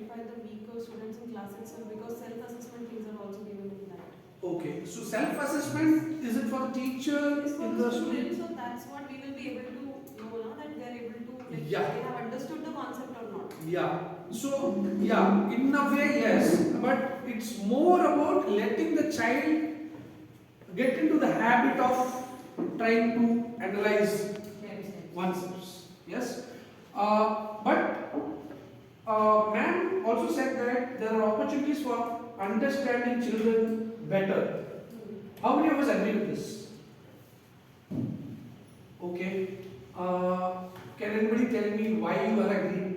identify the weaker students in class itself, because self-assessment things are also given in that. Okay, so self-assessment, is it for the teacher? It's for in the student, so that's what we will be able to know now, that they are able to, like, Yeah. they have understood the concept or not. Yeah. So, yeah, in a way, yes, but it's more about letting the child get into the habit of trying to analyze oneself. Yes. But ma'am also said that there are opportunities for understanding children better. How many of us agree with this? Okay. Can anybody tell me why you are agreeing?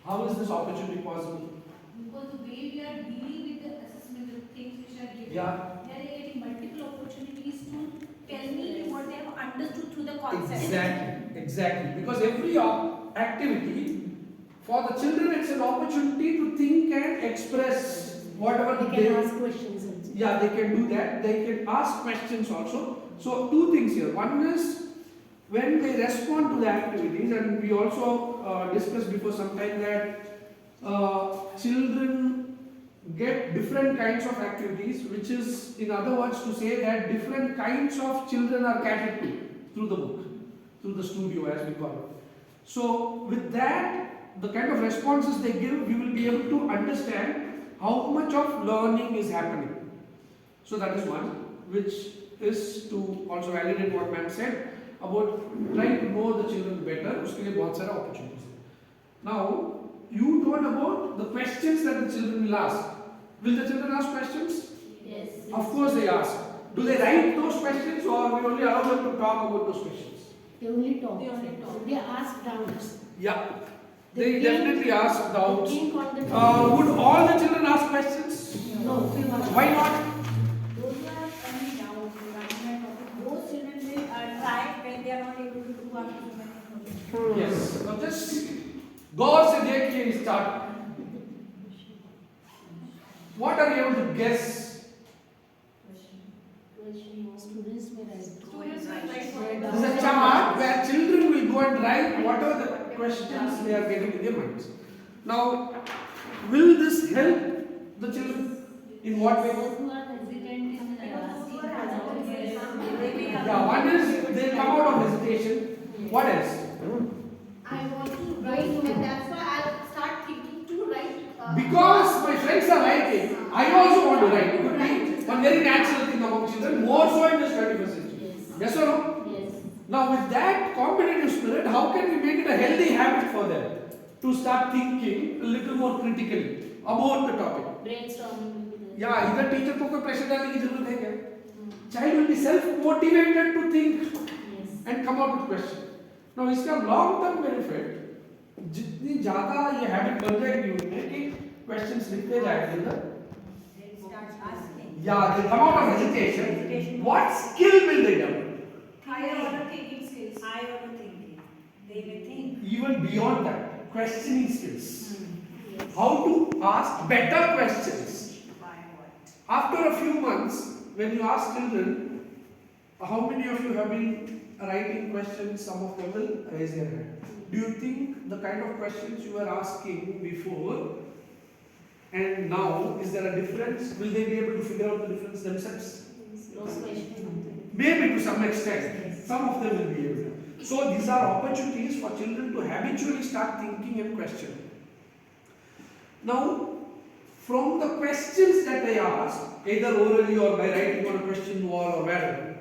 How is this opportunity possible? Because the way we are dealing with the assessment, the things which are given, Yeah. they are getting multiple opportunities to tell me what they have understood through the concept. Exactly. Because every activity for the children, it's an opportunity to think and express whatever They can ask questions also. Yeah, they can do that. They can ask questions also. So two things here. One is when they respond to the activities, and we also discussed before some time that children get different kinds of activities, which is, in other words, to say that different kinds of children are catered to through the book, through the studio, as we call it. So with that, the kind of responses they give, we will be able to understand how much of learning is happening. So that is one, which is to also validate what ma'am said about trying to know the children better. उसके लिए बहुत सारे opportunities हैं. Now you told about the questions that the children will ask. Will the children ask questions? Yes. Of course they ask. Do they write those questions, or we only allow them to talk about those questions? They only talk. They only talk. They ask doubts. Yeah, they definitely ask doubts. They think on the topic. Would all the children ask questions? No, few are. Why not? Those who have any doubts regarding that topic, those children will try when they are not able to do after so many projects. Yes. Now just गौर से देखिए start. What are you able to guess? Students may write. Students will write for Right. it. This is a chart where children will go and write whatever the questions they are getting in their minds. Now, will this help the children in what way? Those who are hesitant in asking for doubts, Yeah, one is they come out of hesitation. What else? I want to write, and that's why I'll start thinking to write. Because my friends are writing, I also want to write. It could be one very natural thing among children, more so in this 21st century. Yes or no? Yes. Now, with that competitive spirit, how can we make it a healthy habit for them to start thinking a little more critically about the topic? Brainstorming will be there. Yeah, इधर teacher को कोई pressure डालने की जरूरत है क्या? Child will be self-motivated to think Yes. and come up with questions. Now, इसका long-term benefit, जितनी ज़्यादा ये habit बन जाएगी उनमें कि questions लिखते जाएंगे इधर. Start asking. Yeah, they come out of hesitation. What skill will they develop? Higher order thinking skills. Higher order thinking. They may think. Even beyond that, questioning skills. Yes. How to ask better questions. Why what? After a few months, when you ask children, how many of you have been writing questions? Some of them will raise their hand. Do you think the kind of questions you were asking before and now, is there a difference? Will they be able to figure out the difference themselves? Those questions. Maybe to some extent. Some of them will be able to. So these are opportunities for children to habitually start thinking and questioning. Now, from the questions that they ask, either orally or by writing on a question wall or wherever,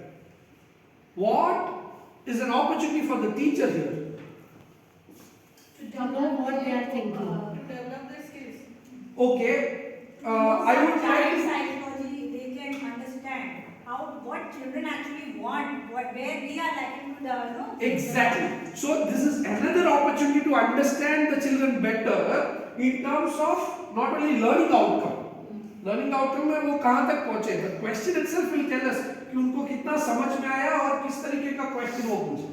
what is an opportunity for the teacher here? To know what they are thinking. To develop the skills. Okay, I would Child like. psychology, they can understand what children actually want, where we are lacking to the, Exactly. So this is another opportunity to understand the children better in terms of not only learning outcome. Learning outcome में वो कहाँ तक पहुँचे? The question itself will tell us कि उनको कितना समझ में आया और किस तरीके का question वो पूछे.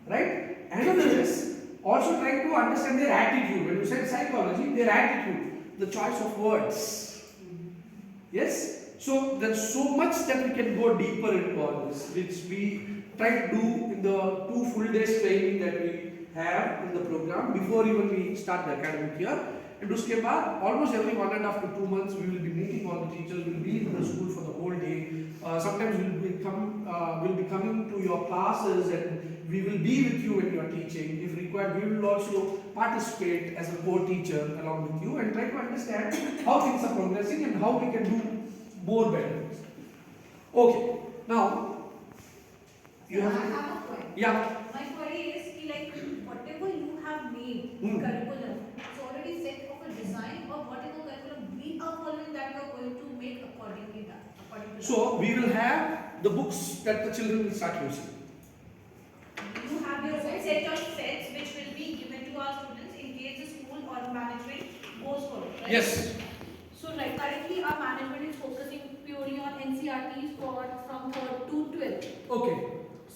Right? Another is also trying to understand their attitude. When you said psychology, their attitude, the choice of words. Yes? So there's so much that we can go deeper into all this, which we try to do in the 2 full days training that we have in the program before even we start the academic year. And उसके बाद almost every 1.5 to 2 months we will be meeting all the teachers. We will be in the school for the whole day. Sometimes we'll be coming to your classes and we will be with you when you are teaching. If required, we will also participate as a co-teacher along with you and try to understand how things are progressing and how we can do more better. Okay, now you I have have a point. yeah. My query is ki like whatever you have made curriculum, it's already set of a design or whatever curriculum we are following that you are going to make accordingly that. According to So we will have the books that the children will start using. that. You have your own set of sets which will be given to our students in case the school or management goes for it, right? Yes. So like currently our management is focusing purely on NCRTs from 3rd to 12th. Okay.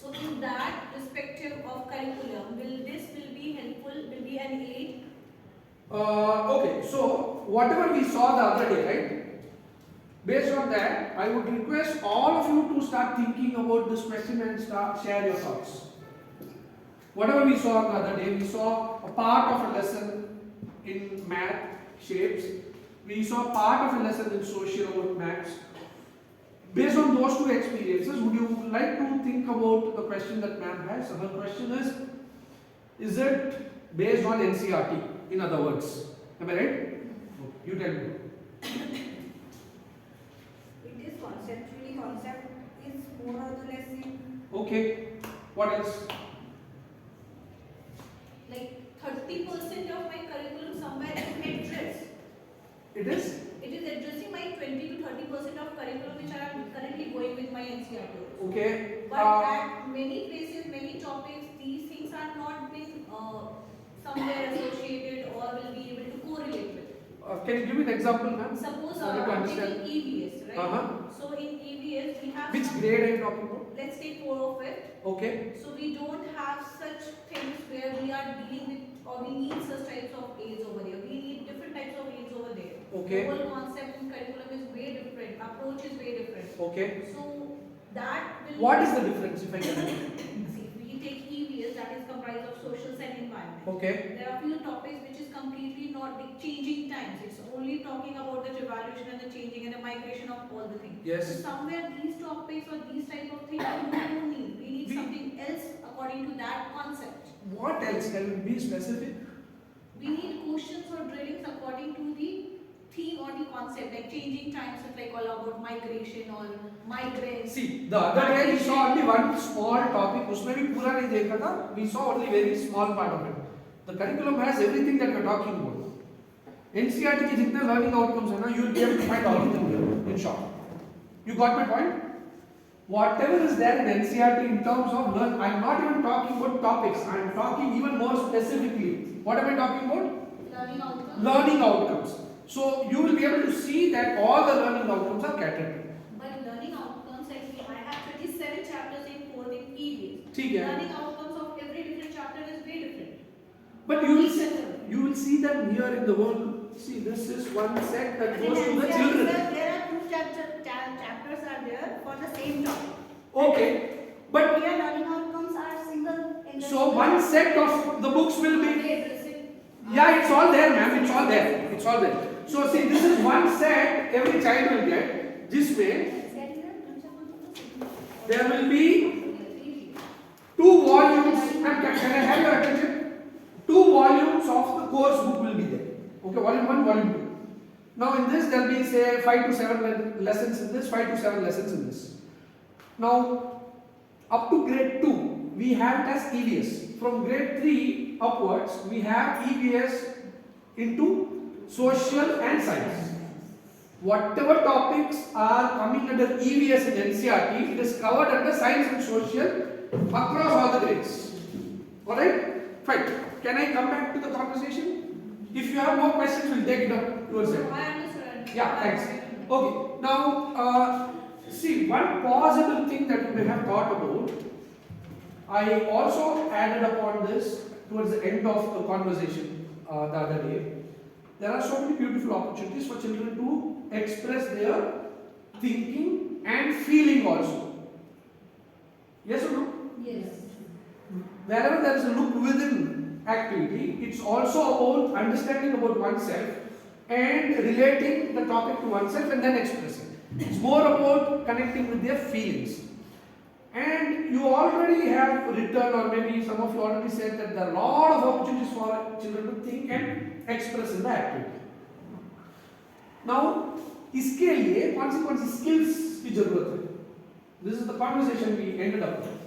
So in that respective of curriculum, will be helpful, will be an aid? Okay. So whatever we saw the other day, right? Based on that, I would request all of you to start thinking about this question and share your thoughts. Whatever we saw the other day, we saw a part of a lesson in math, shapes. We saw part of a lesson in social about maths. Based on those two experiences, would you like to think about the question that ma'am has? Her question is it based on NCRT? In other words, am I right? You tell me. It is conceptually, concept is more or less in Okay. What else? Like 30% of my curriculum somewhere is addressed. It is? It is addressing my 20 to 30% of curriculum which I am currently going with my NCRT. Okay. But at many places, many topics, these things are not been somewhere associated or will be able to correlate with. Can you give me an example, ma'am? Suppose For you to understand. taking EVS, right? Uh-huh. So in EVS we have Which some- grade are you talking about? let's take 4 of it. Okay. So we don't have such things where we are dealing with or we need such types of aids over there. We need different types of aids over there. Okay. The whole concept in curriculum is way different. Approach is way different. Okay. So that will. What is the difference if I can ask? See, we take EVS that is comprised of social and environment. Okay. There are few topics which is completely not the changing times. It's only talking about the evaluation and the changing and the migration of all the things. Yes. So somewhere these topics or these type of things we don't need. We need something else according to that concept. What else? Can you be specific? We need questions or drillings according to the theme or the concept, like changing times, it's like all about migration or migrants. See, the other day we saw only one small topic. उसमें भी पूरा नहीं देखा था. We saw only very small part of it. The curriculum has everything that we are talking about. NCERT के जितने learning outcomes है ना, you will be able to find all of them here. In short, you got my point? Whatever is there in NCERT in terms of learn, I am not even talking about topics. I am talking even more specifically. What am I talking about? Learning outcomes. Learning outcomes. So you will be able to see that all the learning outcomes are catered. But learning outcomes, like I have 27 chapters in 4 in EVs. ठीक है. Learning outcomes of every different chapter is very different. But you will see them here in the world. See, this is one set that goes to the children. There are two chapters are there for the same topic. Okay, but Here learning outcomes are single. In the so one set of the books will be. Addressing. Yeah, it's all there, ma'am. It's all there. It's all there. So see, this is one set every child will get. This way, there will be 2 volumes. Ma'am, can I have your attention? 2 volumes of the course book will be there. Okay, volume 1, volume 2. Now in this there will be say 5 to 7 lessons in this, 5 to 7 lessons in this. Now up to grade 2 we have it as EVS. From grade 3 upwards we have EVS into social and science. Whatever topics are coming under EVS in NCERT, it is covered under science and social across all the grades. Alright? Fine. Can I come back to the conversation? If you have more questions, we'll take it up towards the end. I understand. Yeah, thanks. Okay, now see, one possible thing that you may have thought about, I also added upon this towards the end of the conversation the other day. There are so many beautiful opportunities for children to express their thinking and feeling also. Yes or no? Yes. Wherever there is a look within, activity. It's also about understanding about oneself and relating the topic to oneself and then expressing. It's more about connecting with their feelings. And you already have written, or maybe some of you already said, that there are a lot of opportunities for children to think and express in the activity. Now, इसके लिए कौन सी skills की जरूरत है? This is the conversation we ended up with.